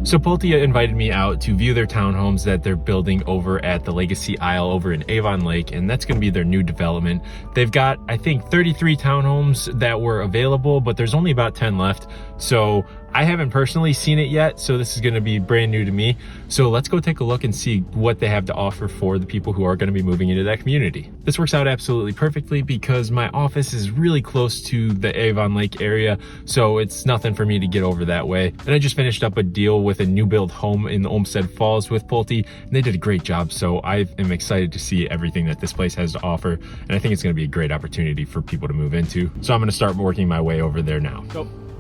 So Pulte invited me out to view their townhomes that they're building over at the Legacy Isle over in Avon Lake, and that's going to be their new development. They've got, I think, 33 townhomes that were available, but there's only about 10 left. So I haven't personally seen it yet, so this is going to be brand new to me. So let's go take a look and see what they have to offer for the people who are going to be moving into that community. This works out absolutely perfectly because my office is really close to the Avon Lake area, so it's nothing for me to get over that way. And I just finished up a deal with a new build home in Olmsted Falls with Pulte, and they did a great job. So I am excited to see everything that this place has to offer, and I think it's going to be a great opportunity for people to move into. So I'm going to start working my way over there now.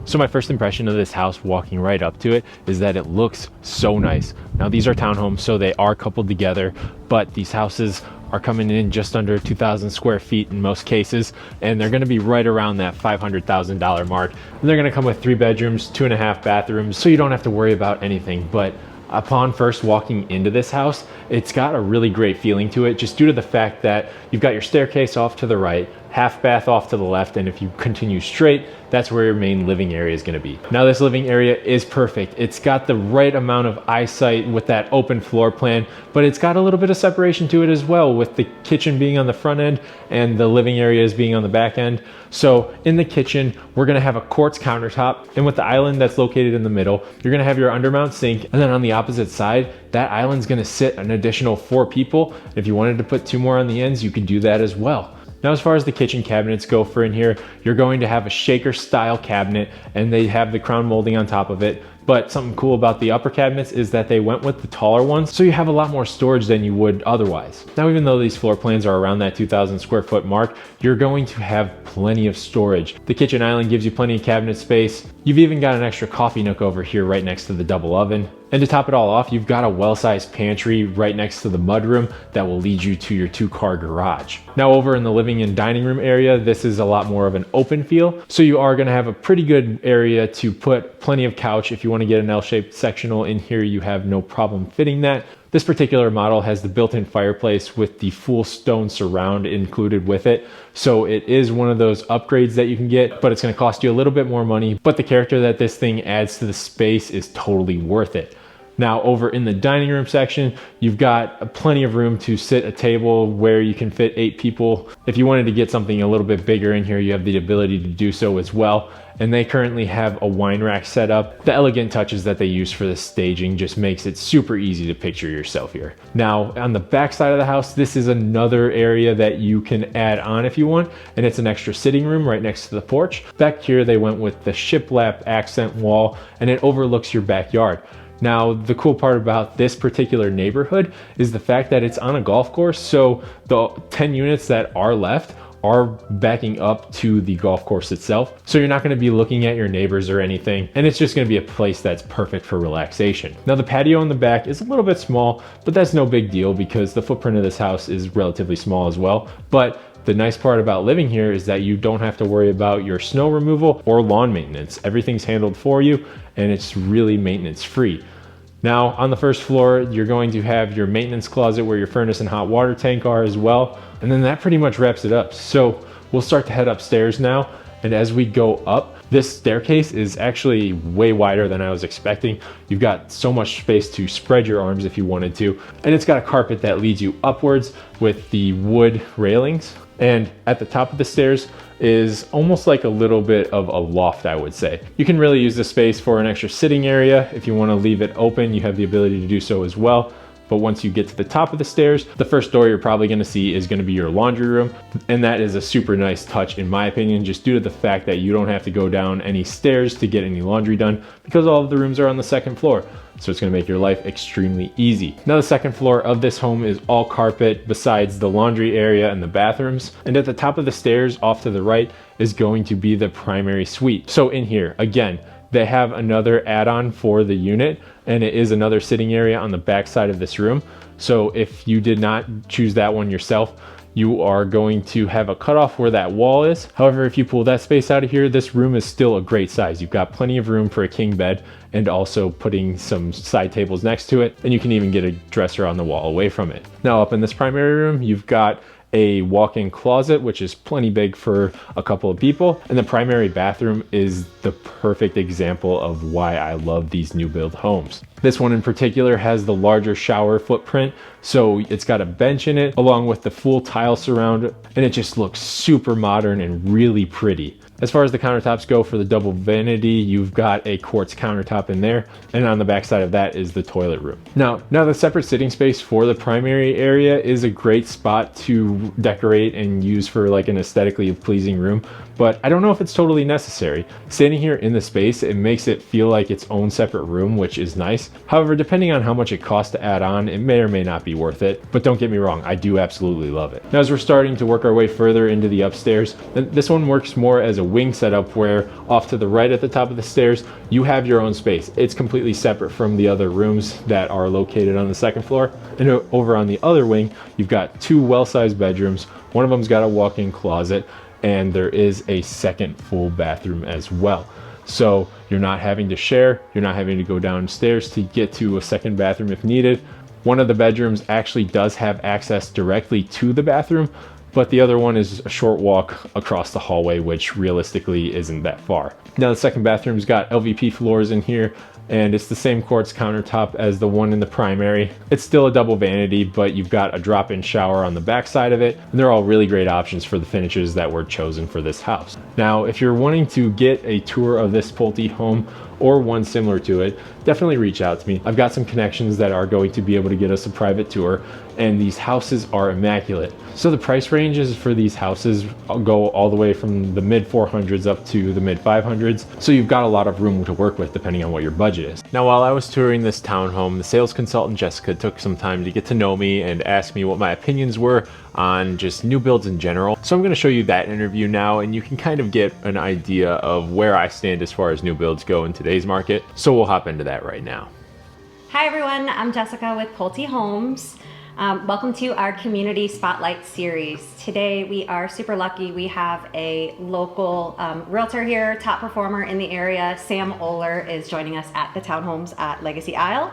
So my first impression of this house walking right up to it is that it looks so nice. Now these are townhomes, so they are coupled together, but these houses are coming in just under 2,000 square feet in most cases, and they're gonna be right around that $500,000 mark. And they're gonna come with 3 bedrooms, 2.5 bathrooms, so you don't have to worry about anything. But upon first walking into this house, it's got a really great feeling to it, just due to the fact that you've got your staircase off to the right, half bath off to the left, and if you continue straight, that's where your main living area is going to be. Now this living area is perfect. It's got the right amount of eyesight with that open floor plan, but it's got a little bit of separation to it as well, with the kitchen being on the front end and the living areas being on the back end. So in the kitchen, we're going to have a quartz countertop, and with the island that's located in the middle, you're going to have your undermount sink, and then on the opposite side, that island's going to sit an additional 4 people. If you wanted to put 2 more on the ends, you could do that as well. Now, as far as the kitchen cabinets go for in here, you're going to have a shaker style cabinet, and they have the crown molding on top of it. But something cool about the upper cabinets is that they went with the taller ones, so you have a lot more storage than you would otherwise. Now, even though these floor plans are around that 2,000 square foot mark, you're going to have plenty of storage. The kitchen island gives you plenty of cabinet space. You've even got an extra coffee nook over here right next to the double oven. And to top it all off, you've got a well-sized pantry right next to the mudroom that will lead you to your 2-car garage. Now over in the living and dining room area, this is a lot more of an open feel. So you are gonna have a pretty good area to put plenty of couch. If you wanna get an L-shaped sectional in here, you have no problem fitting that. This particular model has the built-in fireplace with the full stone surround included with it. So it is one of those upgrades that you can get, but it's gonna cost you a little bit more money. But the character that this thing adds to the space is totally worth it. Now over in the dining room section, you've got plenty of room to sit a table where you can fit 8 people. If you wanted to get something a little bit bigger in here, you have the ability to do so as well. And they currently have a wine rack set up. The elegant touches that they use for the staging just makes it super easy to picture yourself here. Now on the back side of the house, this is another area that you can add on if you want, and it's an extra sitting room right next to the porch. Back here they went with the shiplap accent wall, and it overlooks your backyard. Now, the cool part about this particular neighborhood is the fact that it's on a golf course, so the 10 units that are left are backing up to the golf course itself. So you're not gonna be looking at your neighbors or anything, and it's just gonna be a place that's perfect for relaxation. Now, the patio in the back is a little bit small, but that's no big deal because the footprint of this house is relatively small as well. But the nice part about living here is that you don't have to worry about your snow removal or lawn maintenance. Everything's handled for you, and it's really maintenance free. Now on the first floor, you're going to have your maintenance closet where your furnace and hot water tank are as well. And then that pretty much wraps it up. So we'll start to head upstairs now. And as we go up, this staircase is actually way wider than I was expecting. You've got so much space to spread your arms if you wanted to. And it's got a carpet that leads you upwards with the wood railings. And at the top of the stairs is almost like a little bit of a loft, I would say. You can really use the space for an extra sitting area. If you want to leave it open, you have the ability to do so as well. But once you get to the top of the stairs, the first door you're probably going to see is going to be your laundry room. And that is a super nice touch in my opinion, just due to the fact that you don't have to go down any stairs to get any laundry done because all of the rooms are on the second floor. So it's going to make your life extremely easy. Now the second floor of this home is all carpet besides the laundry area and the bathrooms. And at the top of the stairs off to the right is going to be the primary suite. So in here, again, they have another add-on for the unit, and it is another sitting area on the back side of this room. So if you did not choose that one yourself, you are going to have a cutoff where that wall is. However, if you pull that space out of here, this room is still a great size. You've got plenty of room for a king bed and also putting some side tables next to it. And you can even get a dresser on the wall away from it. Now up in this primary room, you've got a walk-in closet, which is plenty big for a couple of people. And the primary bathroom is the perfect example of why I love these new build homes. This one in particular has the larger shower footprint, so it's got a bench in it along with the full tile surround, and it just looks super modern and really pretty. As far as the countertops go, for the double vanity, you've got a quartz countertop in there, and on the back side of that is the toilet room. Now the separate sitting space for the primary area is a great spot to decorate and use for like an aesthetically pleasing room, but I don't know if it's totally necessary. Standing here in the space, it makes it feel like its own separate room, which is nice. However, depending on how much it costs to add on, it may or may not be worth it, but don't get me wrong, I do absolutely love it. Now, as we're starting to work our way further into the upstairs, this one works more as a wing setup where off to the right at the top of the stairs, you have your own space. It's completely separate from the other rooms that are located on the second floor. And over on the other wing, you've got two well-sized bedrooms. One of them's got a walk-in closet, and there is a second full bathroom as well. So you're not having to share, you're not having to go downstairs to get to a second bathroom if needed. One of the bedrooms actually does have access directly to the bathroom, but the other one is a short walk across the hallway, which realistically isn't that far. Now the second bathroom's got LVP floors in here, and it's the same quartz countertop as the one in the primary. It's still a double vanity, but you've got a drop-in shower on the back side of it, and they're all really great options for the finishes that were chosen for this house. Now, if you're wanting to get a tour of this Pulte home or one similar to it, definitely reach out to me. I've got some connections that are going to be able to get us a private tour, and these houses are immaculate. So the price ranges for these houses go all the way from the mid 400s up to the mid 500s. So you've got a lot of room to work with depending on what your budget is. Now, while I was touring this townhome, the sales consultant Jessica took some time to get to know me and ask me what my opinions were on just new builds in general. So I'm going to show you that interview now, and you can kind of get an idea of where I stand as far as new builds go in today's market. So we'll hop into that right now. Hi everyone, I'm Jessica with Pulte Homes. Welcome to our Community Spotlight series. Today we are super lucky. We have a local realtor here, top performer in the area. Sam Oler is joining us at the Townhomes at Legacy Isle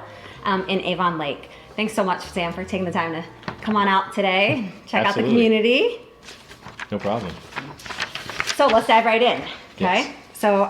in Avon Lake. Thanks so much, Sam, for taking the time to come on out today, check out the community. No problem. So let's dive right in, okay? Yes. So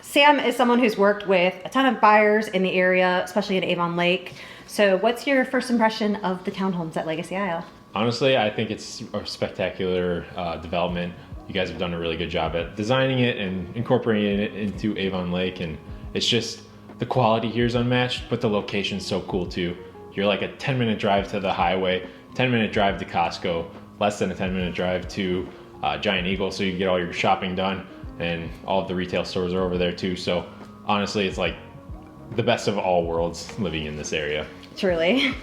Sam is someone who's worked with a ton of buyers in the area, especially in Avon Lake. So what's your first impression of the Townhomes at Legacy Isle? Honestly, I think it's a spectacular development. You guys have done a really good job at designing it and incorporating it into Avon Lake, and it's just, the quality here is unmatched, but the location's so cool too. You're like a 10-minute drive to the highway, 10-minute drive to Costco, less than a 10-minute drive to Giant Eagle, so you can get all your shopping done, and all of the retail stores are over there too. So honestly, it's like the best of all worlds living in this area. Truly.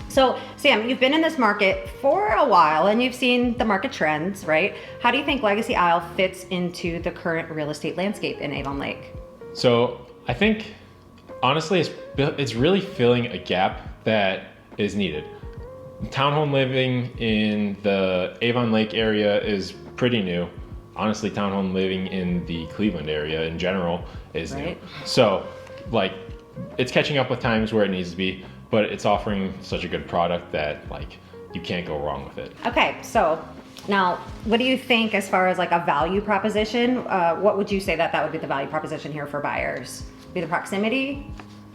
So Sam, you've been in this market for a while and you've seen the market trends, right? How do you think Legacy Isle fits into the current real estate landscape in Avon Lake? So I think honestly it's really filling a gap that is needed. Townhome living in the Avon Lake area is pretty new. Honestly, townhome living in the Cleveland area in general is new. So like, it's catching up with times where it needs to be, but it's offering such a good product that like you can't go wrong with it. Okay, so now what do you think as far as like a value proposition? What would you say that would be the value proposition here for buyers? Be the proximity?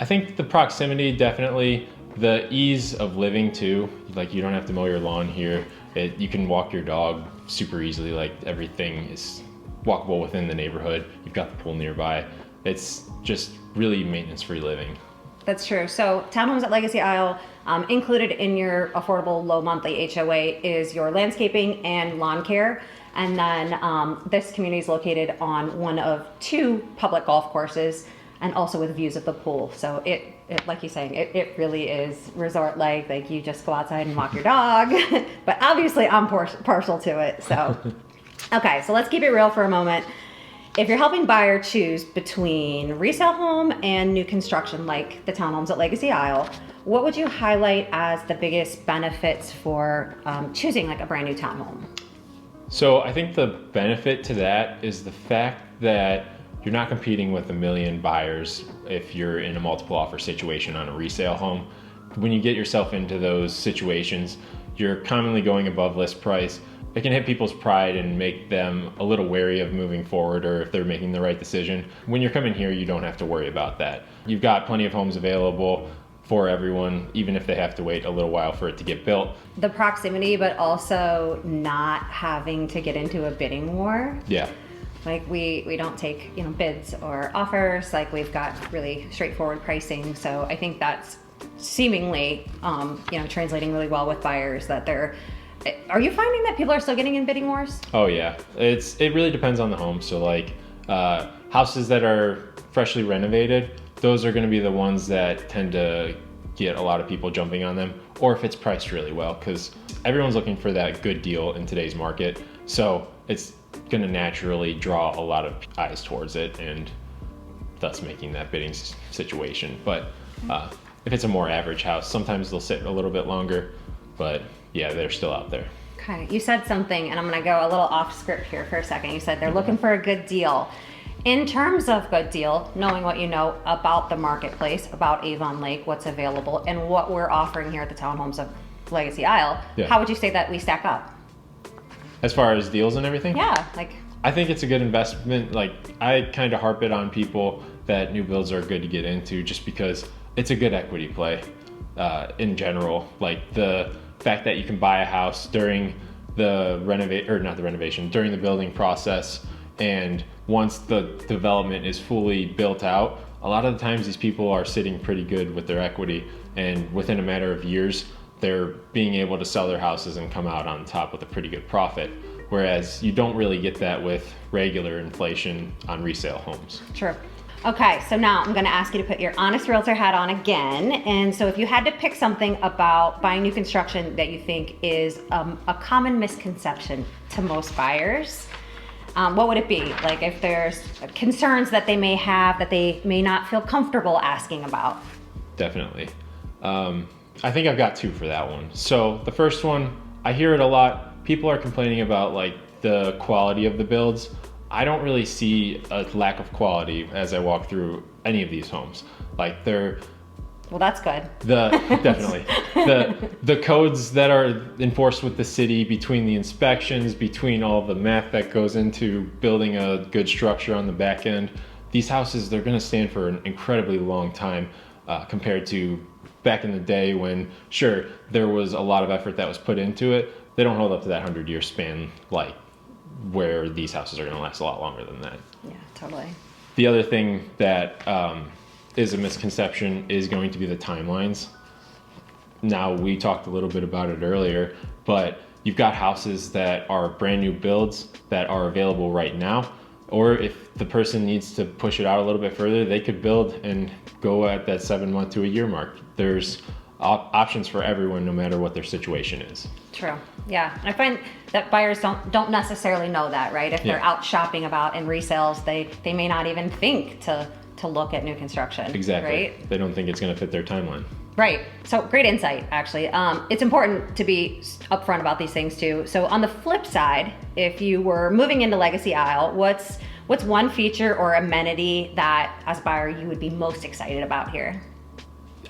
I think the proximity, definitely. The ease of living too. Like, you don't have to mow your lawn here. You can walk your dog super easily. Like, everything is walkable within the neighborhood. You've got the pool nearby. It's just really maintenance-free living. That's true. So Townhomes at Legacy Isle, included in your affordable low monthly HOA is your landscaping and lawn care. And then this community is located on one of two public golf courses and also with views of the pool. So it like you're saying, it really is resort-like. Like, you just go outside and walk your dog. But obviously I'm partial to it. So, okay, so let's keep it real for a moment. If you're helping buyer choose between resale home and new construction like the Townhomes at Legacy Isle, what would you highlight as the biggest benefits for choosing like a brand new townhome? So I think the benefit to that is the fact that you're not competing with a million buyers if you're in a multiple offer situation on a resale home. When you get yourself into those situations, you're commonly going above list price. It can hit people's pride and make them a little wary of moving forward, or if they're making the right decision. When you're coming here, you don't have to worry about that. You've got plenty of homes available for everyone, even if they have to wait a little while for it to get built. The proximity, but also not having to get into a bidding war. Yeah. Like we don't take, you know, bids or offers. Like we've got really straightforward pricing. So I think that's seemingly, you know, translating really well with buyers. That they're. Are you finding that people are still getting in bidding wars? Oh yeah, it really depends on the home. So like houses that are freshly renovated, those are going to be the ones that tend to get a lot of people jumping on them, or if it's priced really well, because everyone's looking for that good deal in today's market. So it's going to naturally draw a lot of eyes towards it, and thus making that bidding situation. But if it's a more average house, sometimes they'll sit a little bit longer, but yeah, they're still out there. Okay, you said something, and I'm going to go a little off script here for a second. You said they're looking for a good deal. In terms of good deal, knowing what you know about the marketplace, about Avon Lake, what's available, and what we're offering here at the Townhomes of Legacy Isle, how would you say that we stack up? As far as deals and everything? Yeah, like I think it's a good investment. Like I kind of harp it on people that new builds are good to get into, just because it's a good equity play in general. Like the fact that you can buy a house during the during the building process, and once the development is fully built out, a lot of the times these people are sitting pretty good with their equity, and within a matter of years they're being able to sell their houses and come out on top with a pretty good profit, whereas you don't really get that with regular inflation on resale homes. True. Okay, so now I'm going to ask you to put your honest realtor hat on again. And so if you had to pick something about buying new construction that you think is a common misconception to most buyers, what would it be? Like if there's concerns that they may have that they may not feel comfortable asking about? Definitely. I think I've got two for that one. So the first one, I hear it a lot. People are complaining about like the quality of the builds. I don't really see a lack of quality as I walk through any of these homes. Like they're well, that's good. Definitely the codes that are enforced with the city, between the inspections, between all the math that goes into building a good structure on the back end. These houses, they're going to stand for an incredibly long time compared to back in the day when, sure, there was a lot of effort that was put into it. They don't hold up to that 100-year span like where these houses are going to last a lot longer than that. Yeah, totally. The other thing that is a misconception is going to be the timelines. Now, we talked a little bit about it earlier, but you've got houses that are brand new builds that are available right now, or if the person needs to push it out a little bit further, they could build and go at that 7 month to a year mark. There's options for everyone, no matter what their situation is. True. Yeah, and I find that buyers don't necessarily know that, right? If they're out shopping about in resales, they may not even think to look at new construction. Exactly. Right? They don't think it's going to fit their timeline. Right. So great insight, actually. It's important to be upfront about these things too. So on the flip side, if you were moving into Legacy Isle, what's one feature or amenity that as a buyer you would be most excited about here?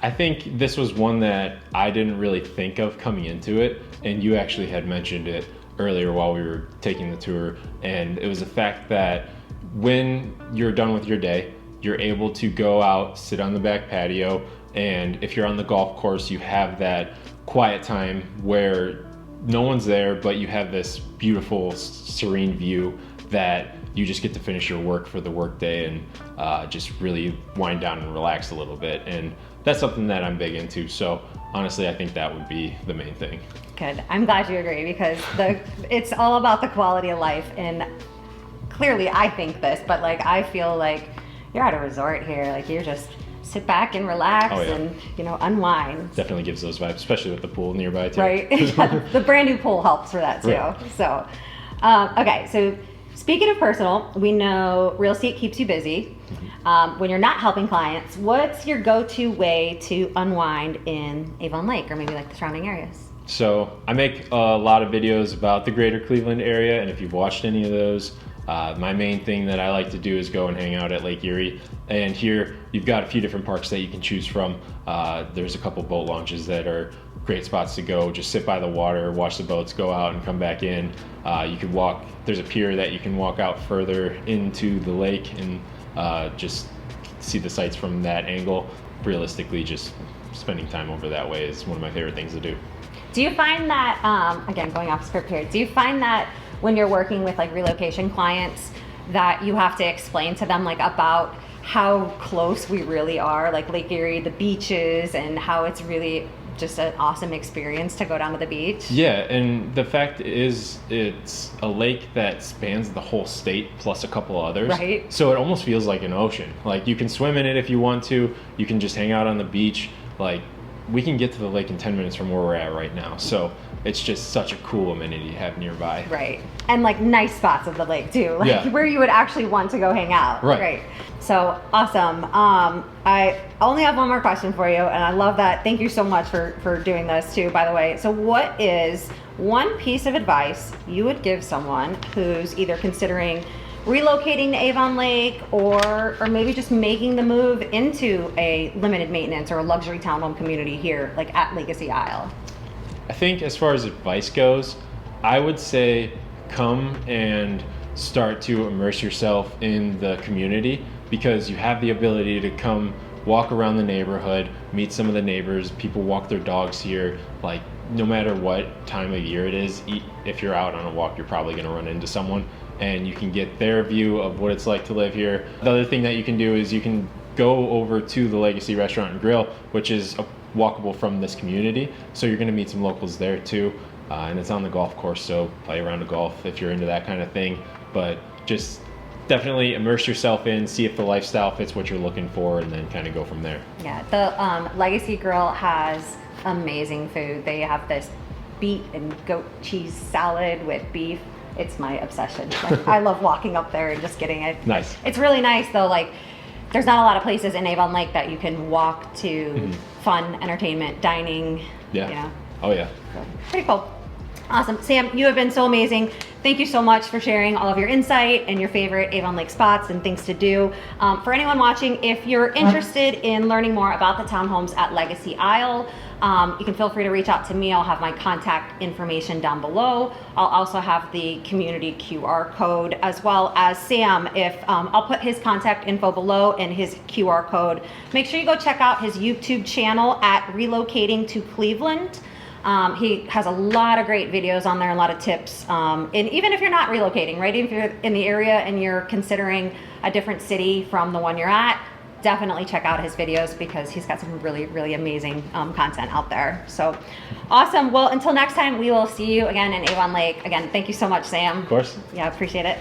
I think this was one that I didn't really think of coming into it, and you actually had mentioned it earlier while we were taking the tour, and it was the fact that when you're done with your day, you're able to go out, sit on the back patio, and if you're on the golf course, you have that quiet time where no one's there, but you have this beautiful, serene view that you just get to finish your work for the workday and just really wind down and relax a little bit. And that's something that I'm big into. So honestly, I think that would be the main thing. Good. I'm glad you agree, because it's all about the quality of life. And clearly I think this, but like I feel like you're at a resort here. Like you're just sit back and relax and, you know, unwind. Definitely gives those vibes, especially with the pool nearby too. Right. The brand new pool helps for that too. Right. So, okay. So speaking of personal, we know real estate keeps you busy. When you're not helping clients, what's your go-to way to unwind in Avon Lake or maybe like the surrounding areas? So I make a lot of videos about the greater Cleveland area, and if you've watched any of those, my main thing that I like to do is go and hang out at Lake Erie. And here you've got a few different parks that you can choose from. There's a couple boat launches that are great spots to go. Just sit by the water, watch the boats go out and come back in. You could walk, there's a pier that you can walk out further into the lake and just see the sights from that angle. Realistically, just spending time over that way is one of my favorite things to do. Do you find that, again, going off script here, do you find that when you're working with like relocation clients that you have to explain to them like about how close we really are, like Lake Erie, the beaches, and how it's really just an awesome experience to go down to the beach? Yeah, and the fact is it's a lake that spans the whole state plus a couple others. Right. So it almost feels like an ocean. Like you can swim in it if you want to, you can just hang out on the beach. Like we can get to the lake in 10 minutes from where we're at right now. So it's just such a cool amenity to have nearby. Right. And like nice spots of the lake too, like Yeah. where you would actually want to go hang out. Right. So awesome. I only have one more question for you, and I love that. Thank you so much for doing this too, by the way. So what is one piece of advice you would give someone who's either considering relocating to Avon Lake or maybe just making the move into a limited maintenance or a luxury townhome community here, like at Legacy Isle? I think as far as advice goes, I would say come and start to immerse yourself in the community, because you have the ability to come walk around the neighborhood, meet some of the neighbors, people walk their dogs here. Like no matter what time of year it is, if you're out on a walk, you're probably going to run into someone, and you can get their view of what it's like to live here. The other thing that you can do is you can go over to the Legacy Restaurant and Grill, which is walkable from this community. So you're going to meet some locals there too. And it's on the golf course, so play around a golf if you're into that kind of thing. But just definitely immerse yourself in, see if the lifestyle fits what you're looking for, and then kind of go from there. Yeah, the Legacy Grill has amazing food. They have this beet and goat cheese salad with beef. It's my obsession. Like, I love walking up there and just getting it. Nice. It's really nice though. Like, there's not a lot of places in Avon Lake that you can walk to fun, entertainment, dining. Yeah. You know. Oh yeah. So, pretty cool. Awesome. Sam, you have been so amazing. Thank you so much for sharing all of your insight and your favorite Avon Lake spots and things to do. For anyone watching, if you're interested in learning more about the townhomes at Legacy Isle, you can feel free to reach out to me. I'll have my contact information down below. I'll also have the community QR code, as well as Sam. If I'll put his contact info below and his QR code. Make sure you go check out his YouTube channel at Relocating to Cleveland. He has a lot of great videos on there, a lot of tips. And even if you're not relocating, right? If you're in the area and you're considering a different city from the one you're at, definitely check out his videos, because he's got some really, really amazing content out there. So awesome. Well, until next time, we will see you again in Avon Lake. Again, thank you so much, Sam. Of course. Yeah, appreciate it.